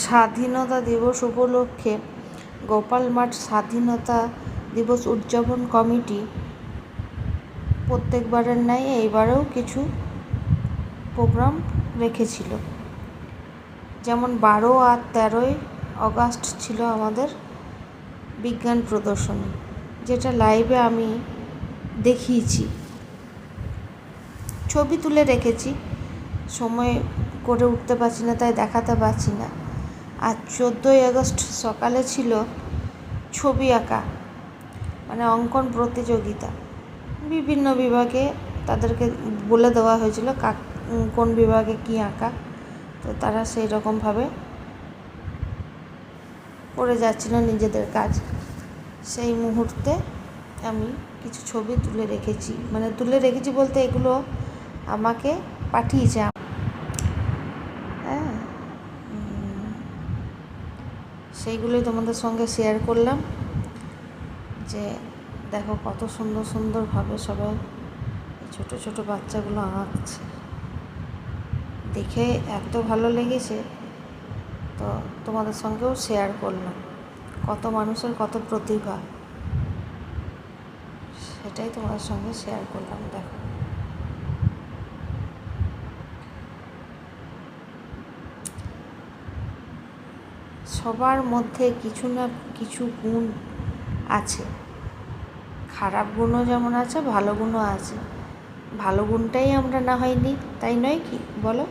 স্বাধীনতা দিবস উপলক্ষে গোপালমাঠ স্বাধীনতা দিবস উদযাপন কমিটি প্রত্যেকবারের ন্যায় এইবারেও কিছু প্রোগ্রাম রেখেছিল। যেমন 12 আর 13 আগস্ট ছিল আমাদের বিজ্ঞান প্রদর্শনী, যেটা লাইভে আমি দেখিয়েছি, ছবি তুলে রেখেছি, সময় করে উঠতে পারছি না তাই দেখাতে পারছি না। আর 14 আগস্ট সকালে ছিল ছবি আঁকা, মানে অঙ্কন প্রতিযোগিতা। বিভিন্ন বিভাগে তাদেরকে বলে দেওয়া হয়েছিল কোন বিভাগে কী আঁকা, তো তারা সেই রকমভাবে করে যাচ্ছিল নিজেদের কাজ। সেই মুহূর্তে আমি কিছু ছবি তুলে রেখেছি বলতে এগুলো আমাকে পাঠিয়েছে। হ্যাঁ, সেইগুলোই তোমাদের সঙ্গে শেয়ার করলাম, যে দেখো কত সুন্দর সুন্দরভাবে সবাই ছোট ছোট বাচ্চাগুলো আঁকছে, দেখে এত ভালো লেগেছে, তো তোমাদের সঙ্গেও শেয়ার করলাম। কত মানুষের কত প্রতিভা, সেটাই তোমাদের সঙ্গে শেয়ার করলাম। দেখো সবার মধ্যে কিছু না কিছু গুণ আছে, খারাপ গুণও যেমন আছে ভালো গুণও আছে। ভালো গুণটাই আমরা না হয়নি, তাই নয় কি বলো?